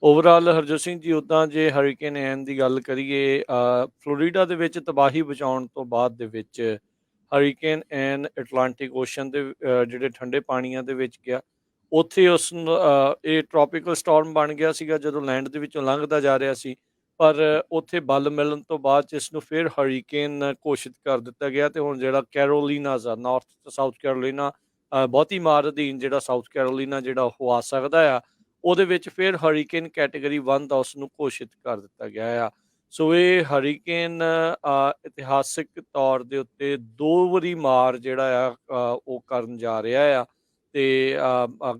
Overall Harjot Singh ji, ਉੱਦਾਂ ਜੇ hurricane ਐਨ ਦੀ ਗੱਲ ਕਰੀਏ, ਫਲੋਰੀਡਾ ਦੇ ਵਿੱਚ ਤਬਾਹੀ ਬਚਾਉਣ ਤੋਂ ਬਾਅਦ ਦੇ ਵਿੱਚ ਹਰੀਕੇਨ ਐਨ ਐਟਲਾਂਟਿਕ ਓਸ਼ਨ ਦੇ ਜਿਹੜੇ ਠੰਡੇ ਪਾਣੀਆਂ ਦੇ ਵਿੱਚ ਗਿਆ। ਉੱਥੇ ਇਹ ਟ੍ਰੋਪੀਕਲ ਸਟੋਰਮ ਬਣ ਗਿਆ ਸੀਗਾ ਜਦੋਂ ਲੈਂਡ ਦੇ ਵਿੱਚੋਂ ਲੰਘਦਾ ਜਾ ਰਿਹਾ ਸੀ। ਪਰ ਉੱਥੇ ਬਲ ਮਿਲਣ ਤੋਂ ਬਾਅਦ 'ਚ ਇਸ ਨੂੰ ਫਿਰ ਹਰੀਕੇਨ ਘੋਸ਼ਿਤ ਕਰ ਦਿੱਤਾ ਗਿਆ, ਅਤੇ ਹੁਣ ਜਿਹੜਾ ਕੈਰੋਲੀਨਾਜ਼ ਆ, ਨਾਰਥ ਤੇ ਸਾਊਥ ਕੈਰੋਲੀਨਾ, ਬਹੁਤੀ ਮਾਰ ਅਧੀਨ ਜਿਹੜਾ ਸਾਊਥ ਕੈਰੋਲੀਨਾ ਜਿਹੜਾ ਉਹ ਆ ਸਕਦਾ ਆ, ਉਹਦੇ ਵਿੱਚ ਫਿਰ ਹਰੀਕੇਨ ਕੈਟੇਗਰੀ 1 ਦਾ ਉਸਨੂੰ ਘੋਸ਼ਿਤ ਕਰ ਦਿੱਤਾ ਗਿਆ ਆ। ਸੋ ਇਹ ਹਰੀਕੇਨ ਇਤਿਹਾਸਿਕ ਤੌਰ ਦੇ ਉੱਤੇ 2 ਵਾਰੀ ਮਾਰ ਜਿਹੜਾ ਆ ਉਹ ਕਰਨ ਜਾ ਰਿਹਾ ਆ, ਅਤੇ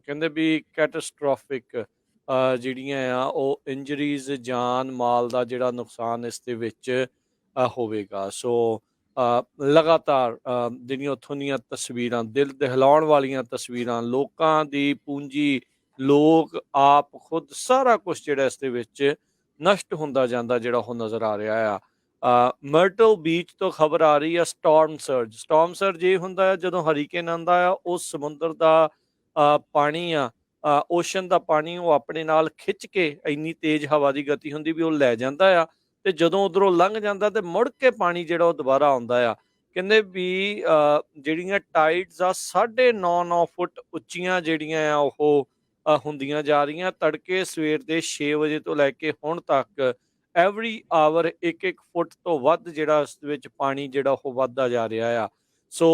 ਕਹਿੰਦੇ ਵੀ ਕੈਟਾਸਟ੍ਰੋਫਿਕ ਜਿਹੜੀਆਂ ਆ ਉਹ ਇੰਜਰੀਜ਼, ਜਾਨ ਮਾਲ ਦਾ ਜਿਹੜਾ ਨੁਕਸਾਨ ਇਸ ਦੇ ਵਿੱਚ ਹੋਵੇਗਾ। ਸੋ ਲਗਾਤਾਰ ਜਿਹੜੀਆਂ ਉੱਥੋਂ ਦੀਆਂ ਤਸਵੀਰਾਂ, ਦਿਲ ਦਹਿਲਾਉਣ ਵਾਲੀਆਂ ਤਸਵੀਰਾਂ, ਲੋਕਾਂ ਦੀ ਪੂੰਜੀ, ਲੋਕ ਆਪ ਖੁਦ, ਸਾਰਾ ਕੁਛ ਜਿਹੜਾ ਇਸ ਦੇ ਵਿੱਚ ਨਸ਼ਟ ਹੁੰਦਾ ਜਾਂਦਾ ਜਿਹੜਾ ਉਹ ਨਜ਼ਰ ਆ ਰਿਹਾ ਆ। ਮਰਟਲ ਬੀਚ ਤੋਂ ਖਬਰ ਆ ਰਹੀ ਆ ਸਟਾਰਮ ਸਰਜ। ਸਟਾਰਮ ਸਰਜ ਇਹ ਹੁੰਦਾ ਆ ਜਦੋਂ ਹਰੀਕੇਨ ਆਉਂਦਾ ਆ, ਉਹ ਸਮੁੰਦਰ ਦਾ ਪਾਣੀ ਆ, ਓਸ਼ਨ ਦਾ ਪਾਣੀ, ਉਹ ਆਪਣੇ ਨਾਲ ਖਿੱਚ ਕੇ, ਇੰਨੀ ਤੇਜ਼ ਹਵਾ ਦੀ ਗਤੀ ਹੁੰਦੀ ਵੀ ਉਹ ਲੈ ਜਾਂਦਾ ਆ, ਤੇ ਜਦੋਂ ਉਧਰੋਂ ਲੰਘ ਜਾਂਦਾ ਤੇ ਮੁੜ ਕੇ ਪਾਣੀ ਜਿਹੜਾ ਉਹ ਦੁਬਾਰਾ ਆਉਂਦਾ ਆ। ਕਹਿੰਦੇ ਵੀ ਜਿਹੜੀਆਂ ਟਾਈਡਸ ਆ 9.5 ਫੁੱਟ ਉੱਚੀਆਂ ਜਿਹੜੀਆਂ ਆ ਉਹ ਹੁੰਦੀਆਂ ਜਾ ਰਹੀਆਂ। ਤੜਕੇ ਸਵੇਰ ਦੇ 6 ਵਜੇ ਤੋਂ ਲੈ ਕੇ ਹੁਣ ਤੱਕ ਐਵਰੀ ਆਵਰ 1-1 ਫੁੱਟ ਤੋਂ ਵੱਧ ਜਿਹੜਾ ਇਸ ਵਿੱਚ ਪਾਣੀ ਜਿਹੜਾ ਉਹ ਵੱਧਦਾ ਜਾ ਰਿਹਾ ਆ। ਸੋ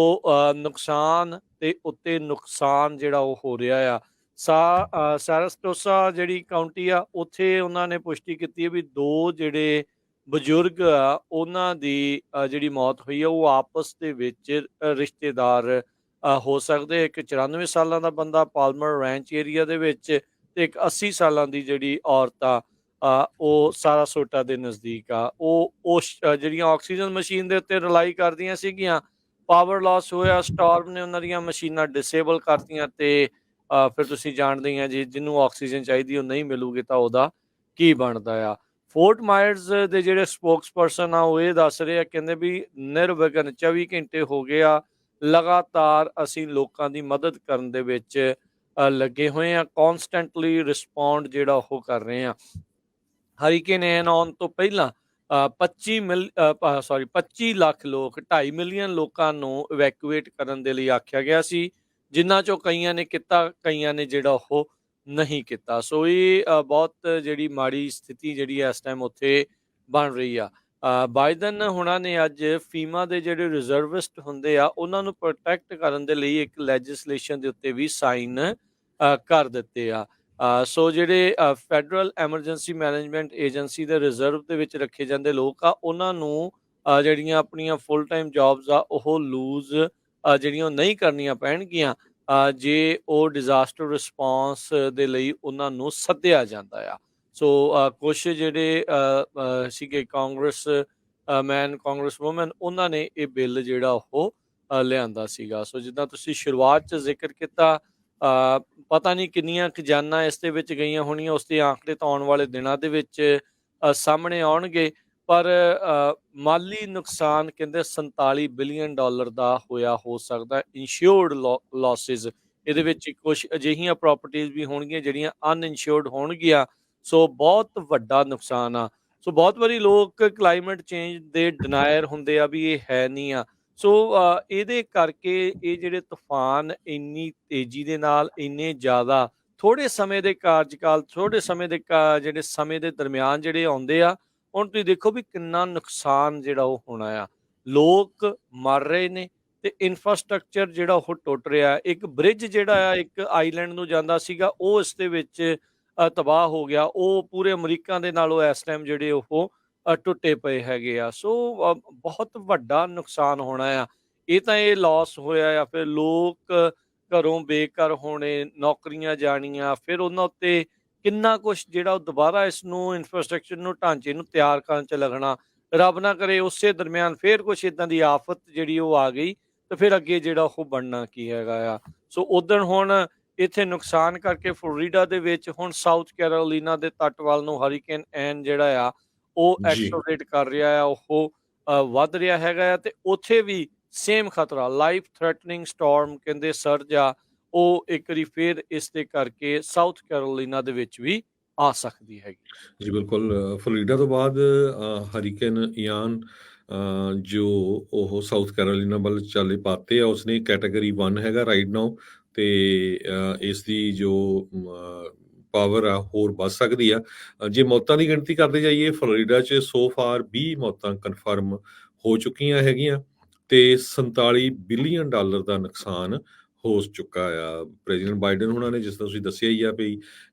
ਨੁਕਸਾਨ ਤੇ ਉੱਤੇ ਨੁਕਸਾਨ ਜਿਹੜਾ ਉਹ ਹੋ ਰਿਹਾ ਆ। ਸਾਰਸਟੋਸਾ ਜਿਹੜੀ ਕਾਉਂਟੀ ਆ, ਉੱਥੇ ਉਹਨਾਂ ਨੇ ਪੁਸ਼ਟੀ ਕੀਤੀ ਹੈ ਵੀ 2 ਜਿਹੜੇ ਬਜ਼ੁਰਗ ਆ ਉਹਨਾਂ ਦੀ ਜਿਹੜੀ ਮੌਤ ਹੋਈ ਆ, ਉਹ ਆਪਸ ਦੇ ਵਿੱਚ ਰਿਸ਼ਤੇਦਾਰ ਹੋ ਸਕਦੇ। ਇੱਕ 94 ਸਾਲਾਂ ਦਾ ਬੰਦਾ ਪਾਲਮਰ ਰੈਂਚ ਏਰੀਆ ਦੇ ਵਿੱਚ, ਤੇ ਇੱਕ 80 ਸਾਲਾਂ ਦੀ ਜਿਹੜੀ ਔਰਤ ਆ, ਉਹ ਸਾਰਾਸੋਟਾ ਦੇ ਨਜ਼ਦੀਕ ਆ। ਉਹ ਜਿਹੜੀਆਂ ਆਕਸੀਜਨ ਮਸ਼ੀਨ ਦੇ ਉੱਤੇ ਰਿਲਾਈ ਕਰਦੀਆਂ ਸੀਗੀਆਂ, ਪਾਵਰ ਲਾਸ ਹੋਇਆ, ਸਟਾਰਮ ਨੇ ਉਹਨਾਂ ਦੀਆਂ ਮਸ਼ੀਨਾਂ ਡਿਸੇਬਲ ਕਰਤੀਆਂ, ਤੇ ਫਿਰ ਤੁਸੀਂ ਜਾਣਦੇ ਹੀ ਆ ਜੀ, ਜਿਹਨੂੰ ਆਕਸੀਜਨ ਚਾਹੀਦੀ ਉਹ ਨਹੀਂ ਮਿਲੂਗੀ ਤਾਂ ਉਹਦਾ ਕੀ ਬਣਦਾ ਆ। ਫੋਰਟ ਮਾਇਰਸ ਦੇ ਜਿਹੜੇ ਸਪੋਕਸਪਰਸਨ ਆ, ਉਹ ਇਹ ਦੱਸ ਰਹੇ ਆ, ਕਹਿੰਦੇ ਵੀ ਨਿਰਵਿਘਨ 24 ਘੰਟੇ ਹੋ ਗਏ ਆ, ਲਗਾਤਾਰ ਅਸੀਂ ਲੋਕਾਂ ਦੀ ਮਦਦ ਕਰਨ ਦੇ ਵਿੱਚ ਲੱਗੇ ਹੋਏ ਆ, ਕੌਨਸਟੈਂਟਲੀ ਰਿਸਪੌਂਡ ਜਿਹੜਾ ਉਹ ਕਰ ਰਹੇ ਆ। ਹਰੀਕੇਨ ਐਨ ਆਉਣ ਤੋਂ ਪਹਿਲਾਂ 25 ਲੱਖ ਲੋਕ, 2.5 ਮਿਲੀਅਨ ਲੋਕਾਂ ਨੂੰ ਇਵੈਕੂਏਟ ਕਰਨ ਦੇ ਲਈ ਆਖਿਆ ਗਿਆ ਸੀ, ਜਿਨ੍ਹਾਂ ਚੋਂ ਕਈਆਂ ਨੇ ਕੀਤਾ, ਕਈਆਂ ਨੇ ਜਿਹੜਾ ਉਹ ਨਹੀਂ ਕੀਤਾ। ਸੋ ਇਹ ਬਹੁਤ ਜਿਹੜੀ ਮਾੜੀ ਸਥਿਤੀ ਜਿਹੜੀ ਇਸ ਟਾਈਮ ਉੱਥੇ ਬਣ ਰਹੀ ਆ। ਬਾਈਡਨ ਹੁਣਾਂ ਨੇ ਅੱਜ ਫੀਮਾ ਦੇ ਜਿਹੜੇ ਰਿਜ਼ਰਵਿਸਟ ਹੁੰਦੇ ਆ, ਉਹਨਾਂ ਨੂੰ ਪ੍ਰੋਟੈਕਟ ਕਰਨ ਦੇ ਲਈ ਇੱਕ ਲੈਜਿਸਲੇਸ਼ਨ ਦੇ ਉੱਤੇ ਵੀ ਸਾਈਨ ਕਰ ਦਿੱਤੇ ਆ। ਸੋ ਜਿਹੜੇ ਫੈਡਰਲ ਐਮਰਜੈਂਸੀ ਮੈਨੇਜਮੈਂਟ ਏਜੰਸੀ ਦੇ ਰਿਜ਼ਰਵ ਦੇ ਵਿੱਚ ਰੱਖੇ ਜਾਂਦੇ ਲੋਕ ਆ, ਉਹਨਾਂ ਨੂੰ ਜਿਹੜੀਆਂ ਆਪਣੀਆਂ ਫੁੱਲ ਟਾਈਮ ਜੌਬਸ ਆ ਉਹ ਲੂਜ਼ ਜਿਹੜੀਆਂ ਉਹ ਨਹੀਂ ਕਰਨੀਆਂ ਪੈਣਗੀਆਂ ਜੇ ਉਹ ਡਿਜ਼ਾਸਟਰ ਰਿਸਪੌਂਸ ਦੇ ਲਈ ਉਹਨਾਂ ਨੂੰ ਸੱਦਿਆ ਜਾਂਦਾ ਆ। ਸੋ ਕੁਛ ਜਿਹੜੇ ਸੀਗੇ ਕਾਂਗਰਸ ਮੈਨ, ਕਾਂਗਰਸ ਵੂਮਨ, ਉਹਨਾਂ ਨੇ ਇਹ ਬਿੱਲ ਜਿਹੜਾ ਉਹ ਲਿਆਂਦਾ ਸੀਗਾ। ਸੋ ਜਿੱਦਾਂ ਤੁਸੀਂ ਸ਼ੁਰੂਆਤ 'ਚ ਜ਼ਿਕਰ ਕੀਤਾ, ਪਤਾ ਨਹੀਂ ਕਿੰਨੀਆਂ ਕੁ ਜਾਨਾਂ ਇਸ ਦੇ ਵਿੱਚ ਗਈਆਂ ਹੋਣੀਆਂ, ਉਸ ਦੇ ਆંકੜੇ ਤਾਂ ਆਉਣ ਵਾਲੇ ਦਿਨਾਂ ਦੇ ਵਿੱਚ ਸਾਹਮਣੇ ਆਉਣਗੇ। ਪਰ ਮਾਲੀ ਨੁਕਸਾਨ ਕਹਿੰਦੇ 47 ਬਿਲੀਅਨ ਡਾਲਰ ਦਾ ਹੋਇਆ ਹੋ ਸਕਦਾ ਇੰਸ਼ੋਰਡ ਲਾਸਿਸ। ਇਹਦੇ ਵਿੱਚ ਕੁਛ ਅਜਿਹੀਆਂ ਪ੍ਰਾਪਰਟੀਜ਼ ਵੀ ਹੋਣਗੀਆਂ ਜਿਹੜੀਆਂ ਅਨਇੰਸ਼ੋਰਡ ਹੋਣਗੀਆਂ। ਸੋ ਬਹੁਤ ਵੱਡਾ ਨੁਕਸਾਨ ਆ। ਸੋ ਬਹੁਤ ਵਾਰੀ ਲੋਕ ਕਲਾਈਮੇਟ ਚੇਂਜ ਦੇ ਡਿਨਾਇਰ ਹੁੰਦੇ ਆ ਵੀ ਇਹ ਹੈ ਨਹੀਂ ਆ। ਸੋ ਇਹਦੇ ਕਰਕੇ ਇਹ ਜਿਹੜੇ ਤੂਫਾਨ ਇੰਨੀ ਤੇਜ਼ੀ ਦੇ ਨਾਲ, ਇੰਨੇ ਜ਼ਿਆਦਾ ਥੋੜ੍ਹੇ ਸਮੇਂ ਦੇ ਕਾਰਜਕਾਲ, ਥੋੜ੍ਹੇ ਸਮੇਂ ਦੇ ਜਿਹੜੇ ਸਮੇਂ ਦੇ ਦਰਮਿਆਨ ਜਿਹੜੇ ਆਉਂਦੇ ਆ, ਹੁਣ ਤੁਸੀਂ ਦੇਖੋ ਵੀ ਕਿੰਨਾ ਨੁਕਸਾਨ ਜਿਹੜਾ ਉਹ ਹੋਣਾ ਆ। ਲੋਕ ਮਰ ਰਹੇ ਨੇ ਤੇ ਇਨਫਰਾਸਟ੍ਰਕਚਰ ਜਿਹੜਾ ਉਹ ਟੁੱਟ ਰਿਹਾ। ਇੱਕ ਬ੍ਰਿਜ ਜਿਹੜਾ ਆ ਇੱਕ ਆਈਲੈਂਡ ਨੂੰ ਜਾਂਦਾ ਸੀਗਾ, ਉਹ ਇਸ ਦੇ ਵਿੱਚ ਤਬਾਹ ਹੋ ਗਿਆ। ਉਹ ਪੂਰੇ ਅਮਰੀਕਾ ਦੇ ਨਾਲੋਂ ਇਸ ਟਾਈਮ ਜਿਹੜੇ ਉਹ ਟੁੱਟੇ ਪਏ ਹੈਗੇ ਆ। ਸੋ ਬਹੁਤ ਵੱਡਾ ਨੁਕਸਾਨ ਹੋਣਾ ਆ। ਇਹ ਤਾਂ ਇਹ ਲਾਸ ਹੋਇਆ ਆ, ਫਿਰ ਲੋਕ ਘਰੋਂ ਬੇਘਰ ਹੋਣੇ, ਨੌਕਰੀਆਂ ਜਾਣੀਆਂ, ਫਿਰ ਉਹਨਾਂ ਉੱਤੇ ਕਿੰਨਾ ਕੁਛ ਜਿਹੜਾ ਉਹ ਦੁਬਾਰਾ ਇਸ ਨੂੰ ਇਨਫਰਾਸਟ੍ਰਕਚਰ ਨੂੰ, ਢਾਂਚੇ ਨੂੰ ਤਿਆਰ ਕਰਨ 'ਚ ਲੱਗਣਾ। ਰੱਬ ਨਾ ਕਰੇ ਉਸੇ ਦਰਮਿਆਨ ਫਿਰ ਕੁਛ ਇੱਦਾਂ ਦੀ ਆਫ਼ਤ ਜਿਹੜੀ ਉਹ ਆ ਗਈ, ਤੇ ਫਿਰ ਅੱਗੇ ਜਿਹੜਾ ਉਹ ਬਣਨਾ ਕੀ ਹੈਗਾ ਆ। ਸੋ ਉੱਦਣ ਹੁਣ ਇੱਥੇ ਨੁਕਸਾਨ ਕਰਕੇ ਫਲੋਰੀਡਾ ਦੇ ਵਿੱਚ ਹੁਣ ਸਾਊਥ ਕੈਰੋਲੀਨਾ ਦੇ ਤੱਟ ਵੱਲ ਨੂੰ ਹਰੀਕੇਨ ਐਨ ਜਿਹੜਾ ਆ ਉਹ ਜੀ। ਐਕਸਲਰੇਟ ਕਰ ਰਿਹਾ ਆ, ਉਹ ਵੱਧ ਰਿਹਾ ਹੈਗਾ ਆ, ਤੇ ਉੱਥੇ ਵੀ ਸੇਮ ਖਤਰਾ, ਲਾਈਫ ਥ੍ਰੈਟਨਿੰਗ ਸਟਾਰਮ ਕਹਿੰਦੇ ਸਰਜ ਆ, ਉਹ ਇੱਕ ਵਾਰੀ ਫਿਰ ਇਸ ਦੇ ਕਰਕੇ ਸਾਊਥ ਕੈਰੋਲੀਨਾ ਦੇ ਵਿੱਚ ਵੀ ਆ ਸਕਦੀ ਹੈਗੀ। ਜੀ ਬਿਲਕੁਲ, ਫਲੋਰੀਡਾ ਤੋਂ ਬਾਅਦ ਹਰੀਕੇਨ ਇਆਨ ਜੋ ਉਹ ਸਾਊਥ ਕੈਰੋਲੀਨਾ ਵੱਲ ਚੱਲ ਪਾਤੇ ਆ, ਉਸਨੇ ਕੈਟਾਗਰੀ 1 ਹੈਗਾ ਰਾਈਟ ਨਾਓ, ਤੇ ਇਸ ਦੀ ਜੋ ਪਾਵਰ ਆ ਹੋਰ ਵੱਧ ਸਕਦੀ ਆ। ਜੇ ਮੌਤਾਂ ਦੀ ਗਿਣਤੀ ਕਰਦੇ ਜਾਈਏ, ਫਲੋਰੀਡਾ 'ਚ ਸੋ ਫਾਰ 20 ਮੌਤਾਂ ਕਨਫਰਮ ਹੋ ਚੁੱਕੀਆਂ ਹੈਗੀਆਂ ਤੇ $47 ਬਿਲੀਅਨ ਦਾ ਨੁਕਸਾਨ ਹੋ ਚੁੱਕਾ ਆ। ਪ੍ਰੈਜ਼ੀਡੈਂਟ ਬਾਈਡਨ ਹੁਣਾਂ ਨੇ, ਜਿਸ ਤਰ੍ਹਾਂ ਤੁਸੀਂ ਦੱਸਿਆ ਹੀ ਆ ਵੀ,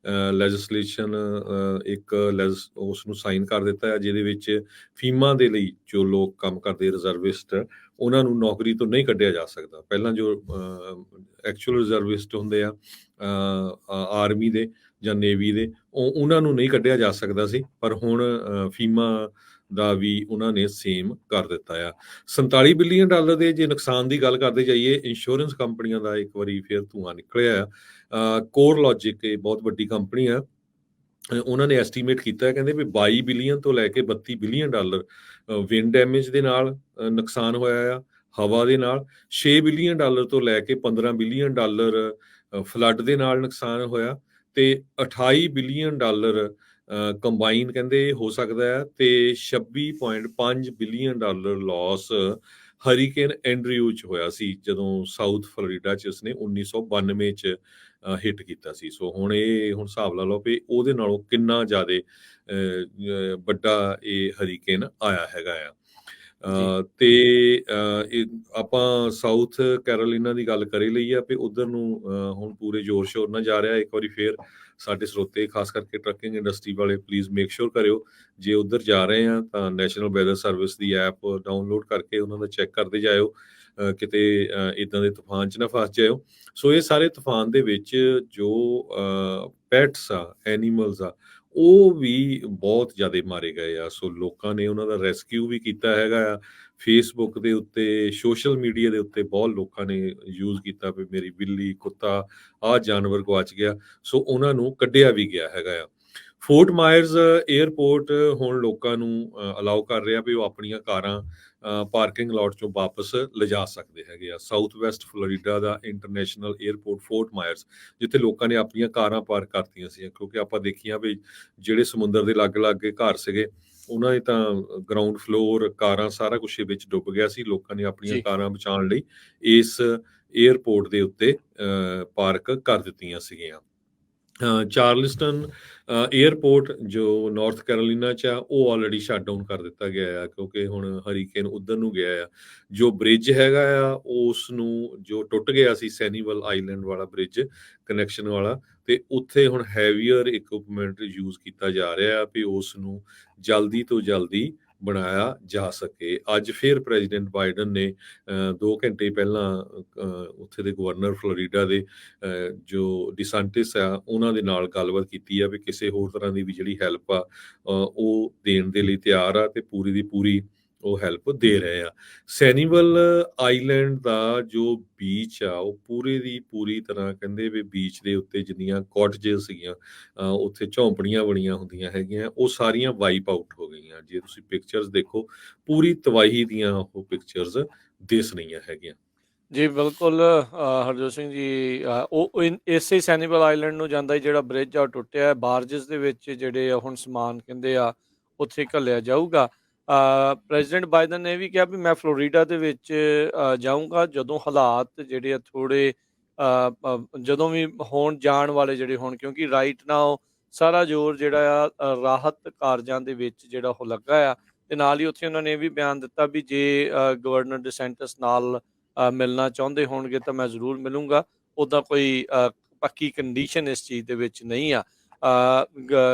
ਲੈਜਿਸਲੇਸ਼ਨ ਇੱਕ ਉਸ ਨੂੰ ਸਾਈਨ ਕਰ ਦਿੱਤਾ ਹੈ, ਜਿਹਦੇ ਵਿੱਚ ਫੀਮਾ ਦੇ ਲਈ ਜੋ ਲੋਕ ਕੰਮ ਕਰਦੇ ਰਿਜ਼ਰਵਿਸਟ, ਉਹਨਾਂ ਨੂੰ ਨੌਕਰੀ ਤੋਂ ਨਹੀਂ ਕੱਢਿਆ ਜਾ ਸਕਦਾ। ਪਹਿਲਾਂ ਜੋ ਐਕਚੁਅਲ ਰਿਜ਼ਰਵਿਸਟ ਹੁੰਦੇ ਆ ਆਰਮੀ ਦੇ ਜਾਂ ਨੇਵੀ ਦੇ, ਉਹਨਾਂ ਨੂੰ ਨਹੀਂ ਕੱਢਿਆ ਜਾ ਸਕਦਾ ਸੀ, ਪਰ ਹੁਣ ਫੀਮਾ ਦਾ ਵੀ ਉਹਨਾਂ ਨੇ ਸੇਮ ਕਰ ਦਿੱਤਾ ਆ। $47 ਬਿਲੀਅਨ ਦੇ ਜੇ ਨੁਕਸਾਨ ਦੀ ਗੱਲ ਕਰਦੇ ਜਾਈਏ, ਇੰਸ਼ੋਰੈਂਸ ਕੰਪਨੀਆਂ ਦਾ ਇੱਕ ਵਾਰੀ ਫਿਰ ਧੂੰਆਂ ਨਿਕਲਿਆ ਆ। ਕੋਰ ਲੌਜਿਕ ਇਹ ਬਹੁਤ ਵੱਡੀ ਕੰਪਨੀ ਆ, ਉਹਨਾਂ ਨੇ ਐਸਟੀਮੇਟ ਕੀਤਾ ਹੈ, ਕਹਿੰਦੇ ਵੀ 22 ਬਿਲੀਅਨ ਤੋਂ ਲੈ ਕੇ $32 ਬਿਲੀਅਨ ਵਿੰਡ ਡੈਮੇਜ ਦੇ ਨਾਲ ਨੁਕਸਾਨ ਹੋਇਆ ਆ। ਹਵਾ ਦੇ ਨਾਲ $6 ਬਿਲੀਅਨ ਤੋਂ ਲੈ ਕੇ $15 ਬਿਲੀਅਨ ਫਲੱਡ ਦੇ ਨਾਲ ਨੁਕਸਾਨ ਹੋਇਆ, ਤੇ $28 ਬਿਲੀਅਨ ਕੰਬਾਈਨ ਕਹਿੰਦੇ ਹੋ ਸਕਦਾ ਹੈ, ਤੇ $26.5 ਬਿਲੀਅਨ ਲਾਸ ਹਰੀਕੇਨ ਐਂਡਰਿਊ ਚ ਹੋਇਆ ਸੀ, ਜਦੋਂ ਸਾਊਥ ਫਲੋਰੀਡਾ ਚ ਉਸਨੇ 1992 ਚ ਹਿੱਟ ਕੀਤਾ ਸੀ। ਸੋ ਹੁਣ ਹਿਸਾਬ ਲਾ ਲਓ ਵੀ ਉਹਦੇ ਨਾਲੋਂ ਕਿੰਨਾ ਜ਼ਿਆਦਾ ਵੱਡਾ ਇਹ ਹਰੀਕੇਨ ਆਇਆ ਹੈਗਾ ਆ। ਤੇ ਆਪਾਂ ਸਾਊਥ ਕੈਰੋਲੀਨਾ ਦੀ ਗੱਲ ਕਰੀ ਲਈ ਆ ਵੀ ਉਧਰ ਨੂੰ ਹੁਣ ਪੂਰੇ ਜ਼ੋਰ ਸ਼ੋਰ ਨਾਲ ਜਾ ਰਿਹਾ। ਇੱਕ ਵਾਰੀ ਫੇਰ ਸਾਡੇ ਸਰੋਤੇ, ਖਾਸ ਕਰਕੇ ਟਰੱਕਿੰਗ ਇੰਡਸਟਰੀ ਵਾਲੇ, ਪਲੀਜ਼ ਮੇਕ ਸ਼ੋਰ ਕਰਿਓ ਜੇ ਉਧਰ ਜਾ ਰਹੇ ਆ ਤਾਂ ਨੈਸ਼ਨਲ ਵੈਦਰ ਸਰਵਿਸ ਦੀ ਐਪ ਡਾਊਨਲੋਡ ਕਰਕੇ ਉਹਨਾਂ ਦਾ ਚੈੱਕ ਕਰਦੇ ਜਾਇਓ, ਕਿਤੇ ਇਦਾਂ ਦੇ ਤੂਫਾਨ 'ਚ ਨਾ ਫਸ ਜਾਇਓ। ਸੋ ਇਹ ਸਾਰੇ ਤੂਫਾਨ ਦੇ ਵਿੱਚ ਜੋ ਪੈਟਸ ਆ, ਐਨੀਮਲਸ ਆ, ਉਹ ਵੀ ਬਹੁਤ ਜ਼ਿਆਦਾ ਮਾਰੇ ਗਏ ਆ। ਸੋ ਲੋਕਾਂ ਨੇ ਉਹਨਾਂ ਦਾ ਰੈਸਕਿਊ ਵੀ ਕੀਤਾ ਹੈਗਾ ਆ। ਫੇਸਬੁੱਕ ਦੇ ਉੱਤੇ, ਸੋਸ਼ਲ ਮੀਡੀਆ ਦੇ ਉੱਤੇ ਬਹੁਤ ਲੋਕਾਂ ਨੇ ਯੂਜ਼ ਕੀਤਾ ਵੀ ਮੇਰੀ ਬਿੱਲੀ, ਕੁੱਤਾ, ਆਹ ਜਾਨਵਰ ਗਵਾਚ ਗਿਆ। ਸੋ ਉਹਨਾਂ ਨੂੰ ਕੱਢਿਆ ਵੀ ਗਿਆ ਹੈਗਾ ਆ। ਫੋਰਟ ਮਾਇਰਸ ਏਅਰਪੋਰਟ ਹੁਣ ਲੋਕਾਂ ਨੂੰ ਅਲਾਉ ਕਰ ਰਿਹਾ ਵੀ ਉਹ ਆਪਣੀਆਂ ਕਾਰਾਂ ਪਾਰਕਿੰਗ ਲਾਟ ਚੋਂ ਵਾਪਸ ਲਿਜਾ ਸਕਦੇ ਹੈਗੇ ਆ। ਸਾਊਥ ਵੈਸਟ ਫਲੋਰੀਡਾ ਦਾ ਇੰਟਰਨੈਸ਼ਨਲ ਏਅਰਪੋਰਟ ਫੋਰਟ ਮਾਇਰਸ, ਜਿੱਥੇ ਲੋਕਾਂ ਨੇ ਆਪਣੀਆਂ ਕਾਰਾਂ ਪਾਰਕ ਕਰਤੀਆਂ ਸੀ, ਕਿਉਂਕਿ ਆਪਾਂ ਦੇਖੀਆਂ ਵੀ ਜਿਹੜੇ ਸਮੁੰਦਰ ਦੇ ਲਾਗੇ ਘਰ ਸੀਗੇ, ਉਹਨਾਂ ਦੇ ਤਾਂ ਗਰਾਊਂਡ ਫਲੋਰ, ਕਾਰਾਂ, ਸਾਰਾ ਕੁਛ ਵਿੱਚ ਡੁੱਬ ਗਿਆ ਸੀ। ਲੋਕਾਂ ਨੇ ਆਪਣੀਆਂ ਕਾਰਾਂ ਬਚਾਉਣ ਲਈ ਇਸ ਏਅਰਪੋਰਟ ਦੇ ਉੱਤੇ ਪਾਰਕ ਕਰ ਦਿੱਤੀਆਂ ਸੀਗੀਆਂ। ਚਾਰਲਸਟਨ ਏਅਰਪੋਰਟ ਜੋ ਨਾਰਥ ਕੈਰੋਲੀਨਾ 'ਚ ਆ, ਉਹ ਆਲਰੇਡੀ ਸ਼ਟ ਡਾਊਨ ਕਰ ਦਿੱਤਾ ਗਿਆ ਆ, ਕਿਉਂਕਿ ਹੁਣ ਹਰੀਕੇਨ ਉਧਰ ਨੂੰ ਗਿਆ ਆ। ਜੋ ਬ੍ਰਿਜ ਹੈਗਾ ਆ, ਉਸ ਨੂੰ ਜੋ ਟੁੱਟ ਗਿਆ ਸੀ, ਸੈਨੀਵਲ ਆਈਲੈਂਡ ਵਾਲਾ ਬ੍ਰਿਜ ਕਨੈਕਸ਼ਨ ਵਾਲਾ, ਤੇ ਉੱਥੇ ਹੁਣ ਹੈਵੀਅਰ ਇਕਵਿਪਮੈਂਟ ਯੂਜ਼ ਕੀਤਾ ਜਾ ਰਿਹਾ ਆ ਵੀ ਉਸ ਨੂੰ ਜਲਦੀ ਤੋਂ ਜਲਦੀ ਬਣਾਇਆ ਜਾ ਸਕੇ। ਅੱਜ ਫਿਰ ਪ੍ਰੈਜ਼ੀਡੈਂਟ ਬਾਈਡਨ ਨੇ 2 ਘੰਟੇ ਪਹਿਲਾਂ ਉੱਥੇ ਦੇ ਗਵਰਨਰ ਫਲੋਰੀਡਾ ਦੇ ਜੋ ਡਿਸੈਂਟਿਸ ਆ, ਉਹਨਾਂ ਦੇ ਨਾਲ ਗੱਲਬਾਤ ਕੀਤੀ ਆ ਵੀ ਕਿਸੇ ਹੋਰ ਤਰ੍ਹਾਂ ਦੀ ਵੀ ਜਿਹੜੀ ਹੈਲਪ ਆ ਉਹ ਦੇਣ ਦੇ ਲਈ ਤਿਆਰ ਆ, ਤੇ ਪੂਰੀ ਦੀ ਪੂਰੀ ਉਹ ਹੈਲਪ ਦੇ ਰਹੇ ਆ। ਸੈਨੀਵਲ ਆਈਲੈਂਡ ਦਾ ਜੋ ਬੀਚ ਆ, ਉਹ ਪੂਰੇ ਦੀ ਪੂਰੀ ਤਰ੍ਹਾਂ ਕਹਿੰਦੇ ਵੀ ਬੀਚ ਦੇ ਉੱਤੇ ਜਿੰਨੀਆਂ ਕਾਟੇਜਸ ਸੀਗੀਆਂ, ਉੱਥੇ ਝੌਂਪੜੀਆਂ ਬਣੀਆਂ ਹੁੰਦੀਆਂ ਹੈਗੀਆਂ, ਉਹ ਸਾਰੀਆਂ ਵਾਈਪ ਆਊਟ ਹੋ ਗਈਆਂ। ਜੇ ਤੁਸੀਂ ਪਿਕਚਰਸ ਦੇਖੋ, ਪੂਰੀ ਤਬਾਹੀ ਦੀਆਂ ਉਹ ਪਿਕਚਰਸ ਦਿਸ ਰਹੀਆਂ ਹੈਗੀਆਂ। ਜੀ ਬਿਲਕੁਲ, ਹਰਜੋਤ ਸਿੰਘ ਜੀ, ਉਹ ਇਸੇ ਸੈਨੀਬਲ ਆਈਲੈਂਡ ਨੂੰ ਜਾਂਦਾ ਜਿਹੜਾ ਬ੍ਰਿਜ ਆ ਉਹ ਟੁੱਟਿਆ ਹੈ। ਬਾਰਜਸ ਦੇ ਵਿੱਚ ਜਿਹੜੇ ਆ ਹੁਣ ਸਮਾਨ ਕਹਿੰਦੇ ਆ ਉੱਥੇ ਘੱਲਿਆ ਜਾਊਗਾ। ਪ੍ਰੈਜ਼ੀਡੈਂਟ ਬਾਈਡਨ ਨੇ ਵੀ ਕਿਹਾ ਵੀ ਮੈਂ ਫਲੋਰੀਡਾ ਦੇ ਵਿੱਚ ਜਾਊਂਗਾ ਜਦੋਂ ਹਾਲਾਤ ਜਿਹੜੇ ਆ ਥੋੜੇ ਜਦੋਂ ਵੀ ਹੋਣ ਜਾਣ ਵਾਲੇ ਜਿਹੜੇ ਹੋਣ, ਕਿਉਂਕਿ ਰਾਈਟ ਨਾਓ ਸਾਰਾ ਜ਼ੋਰ ਜਿਹੜਾ ਆ ਰਾਹਤ ਕਾਰਜਾਂ ਦੇ ਵਿੱਚ ਜਿਹੜਾ ਉਹ ਲੱਗਾ ਆ। ਤੇ ਨਾਲ ਹੀ ਉੱਥੇ ਉਹਨਾਂ ਨੇ ਇਹ ਵੀ ਬਿਆਨ ਦਿੱਤਾ ਵੀ ਜੇ ਗਵਰਨਰ ਡਿਸੈਂਟਸ ਨਾਲ ਮਿਲਣਾ ਚਾਹੁੰਦੇ ਹੋਣਗੇ ਤਾਂ ਮੈਂ ਜ਼ਰੂਰ ਮਿਲੂੰਗਾ। ਉੱਦਾਂ ਕੋਈ ਪੱਕੀ ਕੰਡੀਸ਼ਨ ਇਸ ਚੀਜ਼ ਦੇ ਵਿੱਚ ਨਹੀਂ ਆ।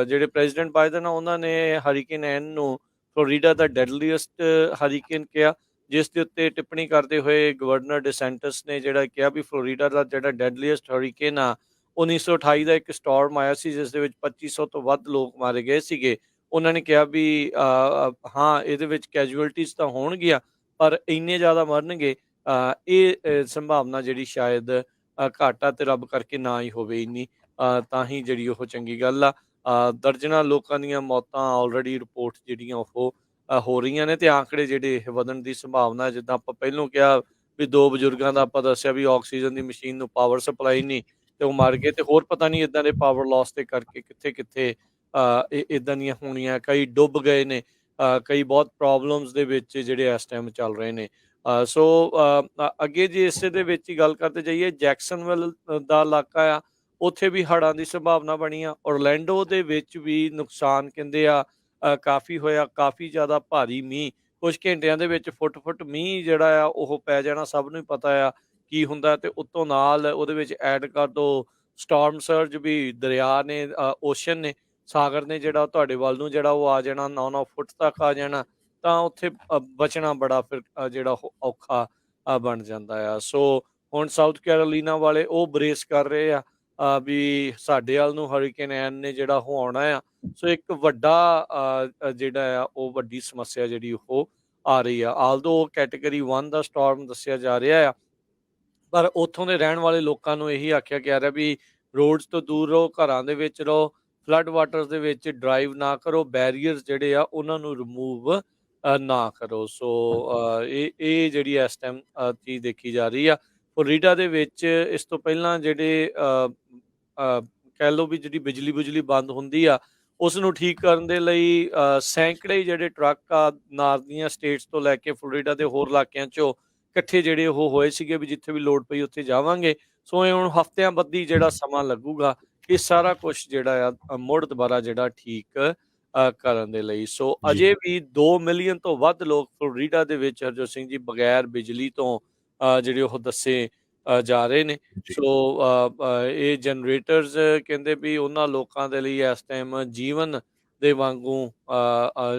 ਜਿਹੜੇ ਪ੍ਰੈਜ਼ੀਡੈਂਟ ਬਾਈਡਨ ਆ, ਉਹਨਾਂ ਨੇ ਹਰੀਕੇਨ ਐਨ ਨੂੰ ਫਲੋਰੀਡਾ ਦਾ ਡੈਡਲੀਐਸਟ ਹਰੀਕੇਨ ਕਿਹਾ, ਜਿਸ ਦੇ ਉੱਤੇ ਟਿੱਪਣੀ ਕਰਦੇ ਹੋਏ ਗਵਰਨਰ ਡਿਸੈਂਟਸ ਨੇ ਜਿਹੜਾ ਕਿਹਾ ਵੀ ਫਲੋਰੀਡਾ ਦਾ ਜਿਹੜਾ ਡੈਡਲੀਐਸਟ ਹਰੀਕੇਨ ਆ, 1928 ਦਾ ਇੱਕ ਸਟੋਰਮ ਆਇਆ ਸੀ, ਜਿਸ ਦੇ ਵਿੱਚ 2500 ਤੋਂ ਵੱਧ ਲੋਕ ਮਾਰੇ ਗਏ ਸੀਗੇ। ਉਹਨਾਂ ਨੇ ਕਿਹਾ ਵੀ ਹਾਂ, ਇਹਦੇ ਵਿੱਚ ਕੈਜੂਅਲਟੀਜ਼ ਤਾਂ ਹੋਣਗੀਆਂ, ਪਰ ਇੰਨੇ ਜ਼ਿਆਦਾ ਮਰਨਗੇ ਇਹ ਸੰਭਾਵਨਾ ਜਿਹੜੀ ਸ਼ਾਇਦ ਘੱਟ ਆ, ਤੇ ਰੱਬ ਕਰਕੇ ਨਾ ਹੀ ਹੋਵੇ ਇੰਨੀ, ਤਾਂ ਹੀ ਜਿਹੜੀ ਉਹ ਚੰਗੀ ਗੱਲ ਆ। ਦਰਜਨਾਂ ਲੋਕਾਂ ਦੀਆਂ ਮੌਤਾਂ ਆਲਰੇਡੀ ਰਿਪੋਰਟ ਜਿਹੜੀਆਂ ਉਹ ਹੋ ਰਹੀਆਂ ਨੇ, ਤੇ ਆંકੜੇ ਜਿਹੜੇ ਵਧਣ ਦੀ ਸੰਭਾਵਨਾ, ਜਿੱਦਾਂ ਆਪਾਂ ਪਹਿਲੋਂ ਕਿਹਾ ਵੀ 2 ਬਜ਼ੁਰਗਾਂ ਦਾ ਆਪਾਂ ਦੱਸਿਆ ਵੀ ਆਕਸੀਜਨ ਦੀ ਮਸ਼ੀਨ ਨੂੰ ਪਾਵਰ ਸਪਲਾਈ ਨਹੀਂ, ਤੇ ਉਹ ਮਰ ਗਏ, ਤੇ ਹੋਰ ਪਤਾ ਨਹੀਂ ਇਦਾਂ ਦੇ ਪਾਵਰ ਲਾਸ ਦੇ ਕਰਕੇ ਕਿੱਥੇ ਕਿੱਥੇ ਇਦਾਂ ਦੀਆਂ ਹੋਣੀਆਂ, ਕਈ ਡੁੱਬ ਗਏ ਨੇ, ਕਈ ਬਹੁਤ ਪ੍ਰੋਬਲਮਸ ਦੇ ਵਿੱਚ ਜਿਹੜੇ ਇਸ ਟਾਈਮ ਚੱਲ ਰਹੇ ਨੇ। ਸੋ ਅੱਗੇ ਜੇ ਇਸੇ ਦੇ ਵਿੱਚ ਹੀ ਗੱਲ ਕਰਦੇ ਜਾਈਏ, ਜੈਕਸਨਵਿਲ ਦਾ ਇਲਾਕਾ ਆ, ਉੱਥੇ ਵੀ ਹੜ੍ਹਾਂ ਦੀ ਸੰਭਾਵਨਾ ਬਣੀ ਆ। ਔਰਲੈਂਡੋ ਦੇ ਵਿੱਚ ਵੀ ਨੁਕਸਾਨ ਕਹਿੰਦੇ ਆ ਕਾਫੀ ਹੋਇਆ, ਕਾਫੀ ਜ਼ਿਆਦਾ ਭਾਰੀ ਮੀਂਹ, ਕੁਝ ਘੰਟਿਆਂ ਦੇ ਵਿੱਚ ਫੁੱਟ-ਫੁੱਟ ਮੀਂਹ ਜਿਹੜਾ ਆ ਉਹ ਪੈ ਜਾਣਾ, ਸਭ ਨੂੰ ਹੀ ਪਤਾ ਆ ਕੀ ਹੁੰਦਾ। ਤੇ ਉੱਤੋਂ ਨਾਲ ਉਹਦੇ ਵਿੱਚ ਐਡ ਕਰ ਦਿਓ ਸਟਾਰਮ ਸਰਜ, ਵੀ ਦਰਿਆ ਨੇ, ਓਸ਼ਨ ਨੇ, ਸਾਗਰ ਨੇ ਜਿਹੜਾ ਤੁਹਾਡੇ ਵੱਲ ਨੂੰ ਜਿਹੜਾ ਉਹ ਆ ਜਾਣਾ, 9-9 ਫੁੱਟ ਤੱਕ ਆ ਜਾਣਾ। ਤਾਂ ਉੱਥੇ ਬਚਣਾ ਬੜਾ ਫਿਰ ਜਿਹੜਾ ਉਹ ਔਖਾ ਬਣ ਜਾਂਦਾ ਆ। ਸੋ ਹੁਣ ਸਾਊਥ ਕੈਰੋਲੀਨਾ ਵਾਲੇ ਉਹ ਬਰੇਸ ਕਰ ਰਹੇ ਆ ਵੀ ਸਾਡੇ ਵੱਲ ਨੂੰ ਹਰੀਕੇਨ ਐਨ ਨੇ ਜਿਹੜਾ ਉਹ ਆਉਣਾ ਆ। ਸੋ ਇੱਕ ਵੱਡਾ ਜਿਹੜਾ ਆ ਉਹ ਵੱਡੀ ਸਮੱਸਿਆ ਜਿਹੜੀ ਉਹ ਆ ਰਹੀ ਆ। ਆਲਦੋ ਕੈਟੇਗਰੀ 1 ਦਾ ਸਟਾਰਮ ਦੱਸਿਆ ਜਾ ਰਿਹਾ ਆ, ਪਰ ਉੱਥੋਂ ਦੇ ਰਹਿਣ ਵਾਲੇ ਲੋਕਾਂ ਨੂੰ ਇਹੀ ਆਖਿਆ ਗਿਆ ਰਿਹਾ ਵੀ ਰੋਡਸ ਤੋਂ ਦੂਰ ਰਹੋ, ਘਰਾਂ ਦੇ ਵਿੱਚ ਰਹੋ, ਫਲੱਡ ਵਾਟਰਸ ਦੇ ਵਿੱਚ ਡਰਾਈਵ ਨਾ ਕਰੋ, ਬੈਰੀਅਰਸ ਜਿਹੜੇ ਆ ਉਹਨਾਂ ਨੂੰ ਰਿਮੂਵ ਨਾ ਕਰੋ। ਸੋ ਇਹ ਜਿਹੜੀ ਇਸ ਟਾਈਮ ਚੀਜ਼ ਦੇਖੀ ਜਾ ਰਹੀ ਆ। ਫਲੋਰੀਡਾ ਦੇ ਵਿੱਚ ਇਸ ਤੋਂ ਪਹਿਲਾਂ ਜਿਹੜੇ ਕਹਿ ਲਓ ਵੀ ਜਿਹੜੀ ਬਿਜਲੀ ਬੰਦ ਹੁੰਦੀ ਆ, ਉਸ ਨੂੰ ਠੀਕ ਕਰਨ ਦੇ ਲਈ ਸੈਂਕੜੇ ਜਿਹੜੇ ਟਰੱਕ ਆ ਨਾਰਥ ਦੀਆਂ ਸਟੇਟਸ ਤੋਂ ਲੈ ਕੇ ਫਲੋਰੀਡਾ ਦੇ ਹੋਰ ਇਲਾਕਿਆਂ 'ਚੋਂ ਇਕੱਠੇ ਜਿਹੜੇ ਉਹ ਹੋਏ ਸੀਗੇ ਵੀ ਜਿੱਥੇ ਵੀ ਲੋੜ ਪਈ ਉੱਥੇ ਜਾਵਾਂਗੇ। ਸੋ ਇਹ ਹੁਣ ਹਫ਼ਤਿਆਂ ਬੱਧੀ ਜਿਹੜਾ ਸਮਾਂ ਲੱਗੂਗਾ ਇਹ ਸਾਰਾ ਕੁਛ ਜਿਹੜਾ ਆ ਮੁੜ ਦੁਬਾਰਾ ਜਿਹੜਾ ਠੀਕ ਕਰਨ ਦੇ ਲਈ। ਸੋ ਜੀ ਅਜੇ ਵੀ 2 ਮਿਲੀਅਨ ਤੋਂ ਵੱਧ ਲੋਕ ਫਲੋਰੀਡਾ ਦੇ ਵਿੱਚ, ਹਰਜੋਤ ਸਿੰਘ ਜੀ, ਬਗੈਰ ਬਿਜਲੀ ਤੋਂ ਜਿਹੜੇ ਉਹ ਦੱਸੇ ਜਾ ਰਹੇ ਨੇ। ਜੀ ਸੋ ਇਹ ਜਨਰੇਟਰਸ ਕਹਿੰਦੇ ਵੀ ਉਹਨਾਂ ਲੋਕਾਂ ਦੇ ਲਈ ਇਸ ਟਾਈਮ ਜੀਵਨ ਦੇ ਵਾਂਗੂ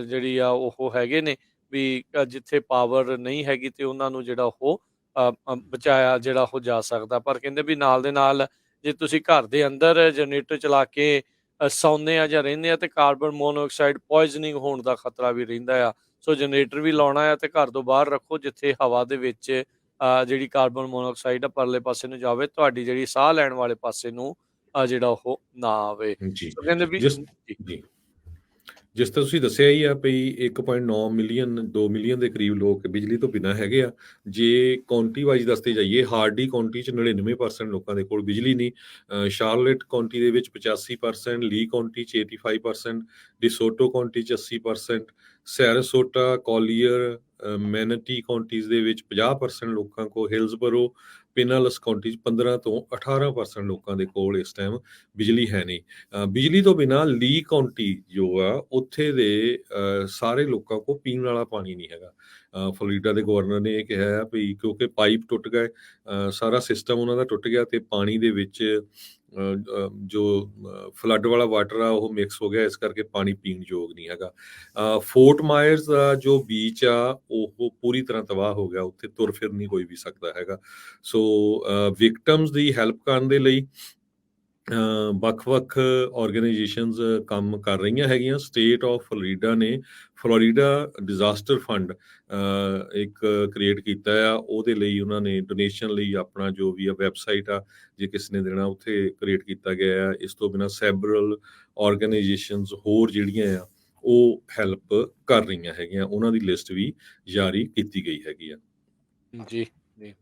ਜਿਹੜੀ ਆ ਉਹ ਹੈਗੇ ਨੇ ਵੀ ਜਿੱਥੇ ਪਾਵਰ ਨਹੀਂ ਹੈਗੀ ਤੇ ਉਹਨਾਂ ਨੂੰ ਜਿਹੜਾ ਉਹ ਬਚਾਇਆ ਜਿਹੜਾ ਉਹ ਜਾ ਸਕਦਾ। ਪਰ ਕਹਿੰਦੇ ਵੀ ਨਾਲ ਦੇ ਨਾਲ ਜੇ ਤੁਸੀਂ ਘਰ ਦੇ ਅੰਦਰ ਜਨਰੇਟਰ ਚਲਾ ਕੇ ਸੌਂਦੇ ਆ ਜਾਂ ਰਹਿੰਦੇ ਆ ਤੇ ਕਾਰਬਨ ਮੋਨੋਆਕਸਾਈਡ ਪੋਇਜ਼ਨਿੰਗ ਹੋਣ ਦਾ ਖਤਰਾ ਵੀ ਰਹਿੰਦਾ ਆ। ਸੋ ਜਨਰੇਟਰ ਵੀ ਲਾਉਣਾ ਆ ਤੇ ਘਰ ਤੋਂ ਬਾਹਰ ਰੱਖੋ ਜਿੱਥੇ ਹਵਾ ਦੇ ਵਿੱਚ ਜਿਹੜੀ ਕਾਰਬਨ ਮੋਨੋਆਕਸਾਈਡ ਆ ਪਰਲੇ ਪਾਸੇ ਨੂੰ ਜਾਵੇ, ਤੁਹਾਡੀ ਜਿਹੜੀ ਸਾਹ ਲੈਣ ਵਾਲੇ ਪਾਸੇ ਨੂੰ ਜਿਹੜਾ ਉਹ ਨਾ ਆਵੇ। ਜੀ ਸੋ ਕਹਿੰਦੇ ਵੀ ਜਿਸ ਜੀ ਜੀ ਜਿਸ ਤਰ੍ਹਾਂ ਤੁਸੀਂ ਦੱਸਿਆ ਹੀ ਆ ਵੀ 1.9 ਮਿਲੀਅਨ 2 ਮਿਲੀਅਨ ਦੇ ਕਰੀਬ ਲੋਕ ਬਿਜਲੀ ਤੋਂ ਬਿਨਾਂ ਹੈਗੇ ਆ। ਜੇ ਕਾਉਂਟੀ ਵਾਈਜ਼ ਦੱਸਦੇ ਜਾਈਏ, ਹਾਰਡੀ ਕਾਉਂਟੀ 'ਚ 99% ਲੋਕਾਂ ਦੇ ਕੋਲ ਬਿਜਲੀ ਨਹੀਂ, ਸ਼ਾਰਲਟ ਕਾਉਂਟੀ ਦੇ ਵਿੱਚ 85%, ਲੀ ਕਾਉਂਟੀ 'ਚ 85%, ਡਿਸੋਟੋ ਕਾਉਂਟੀ 'ਚ 80%, ਸੈਰਸੋਟਾ, ਕੌਲੀਅਰ, ਮੈਨਟੀ ਕਾਉਂਟੀਜ਼ ਦੇ ਵਿੱਚ 50% ਲੋਕਾਂ ਕੋਲ, ਹਿਲਸਬਰੋ, ਪਿਨਾਲਸ ਕਾਉਂਟੀ 'ਚ 15 ਤੋਂ 18% ਲੋਕਾਂ ਦੇ ਕੋਲ ਇਸ ਟਾਈਮ ਬਿਜਲੀ ਹੈ ਨਹੀਂ। ਬਿਜਲੀ ਤੋਂ ਬਿਨਾਂ ਲੀ ਕਾਉਂਟੀ ਜੋ ਆ ਉੱਥੇ ਦੇ ਸਾਰੇ ਲੋਕਾਂ ਕੋਲ ਪੀਣ ਵਾਲਾ ਪਾਣੀ ਨਹੀਂ ਹੈਗਾ। ਫਲੋਰੀਡਾ ਦੇ ਗਵਰਨਰ ਨੇ ਇਹ ਕਿਹਾ ਆ ਵੀ ਕਿਉਂਕਿ ਪਾਈਪ ਟੁੱਟ ਗਏ, ਸਾਰਾ ਸਿਸਟਮ ਉਹਨਾਂ ਦਾ ਟੁੱਟ ਗਿਆ ਤੇ ਪਾਣੀ ਦੇ ਵਿੱਚ ਜੋ ਫਲੱਡ ਵਾਲਾ ਵਾਟਰ ਆ ਉਹ ਮਿਕਸ ਹੋ ਗਿਆ, ਇਸ ਕਰਕੇ ਪਾਣੀ ਪੀਣ ਯੋਗ ਨਹੀਂ ਹੈਗਾ। ਫੋਰਟ ਮਾਇਰਸ ਦਾ ਜੋ ਬੀਚ ਆ ਉਹ ਪੂਰੀ ਤਰ੍ਹਾਂ ਤਬਾਹ ਹੋ ਗਿਆ, ਉੱਥੇ ਤੁਰ ਫਿਰ ਨਹੀਂ ਕੋਈ ਵੀ ਸਕਦਾ ਹੈਗਾ। ਸੋ ਵਿਕਟਮਸ ਦੀ ਹੈਲਪ ਕਰਨ ਦੇ ਲਈ ਵੱਖ-ਵੱਖ ਆਰਗੇਨਾਈਜੇਸ਼ਨਸ ਕੰਮ ਕਰ ਰਹੀਆਂ ਹੈਗੀਆਂ। ਸਟੇਟ ਆਫ ਫਲੋਰੀਡਾ ਨੇ ਫਲੋਰੀਡਾ ਡਿਜ਼ਾਸਟਰ ਫੰਡ ਇੱਕ ਕ੍ਰੀਏਟ ਕੀਤਾ ਆ। ਉਹਦੇ ਲਈ ਉਹਨਾਂ ਨੇ ਡੋਨੇਸ਼ਨ ਲਈ ਆਪਣਾ ਜੋ ਵੀ ਆ ਵੈਬਸਾਈਟ ਆ, ਜੇ ਕਿਸੇ ਨੇ ਦੇਣਾ ਉੱਥੇ ਕ੍ਰੀਏਟ ਕੀਤਾ ਗਿਆ ਆ। ਇਸ ਤੋਂ ਬਿਨਾਂ ਸੈਵਰਲ ਆਰਗੇਨਾਈਜੇਸ਼ਨਸ ਹੋਰ ਜਿਹੜੀਆਂ ਆ ਉਹ ਹੈਲਪ ਕਰ ਰਹੀਆਂ ਹੈਗੀਆਂ, ਉਹਨਾਂ ਦੀ ਲਿਸਟ ਵੀ ਜਾਰੀ ਕੀਤੀ ਗਈ ਹੈਗੀ ਆ। ਜੀ ਜੀ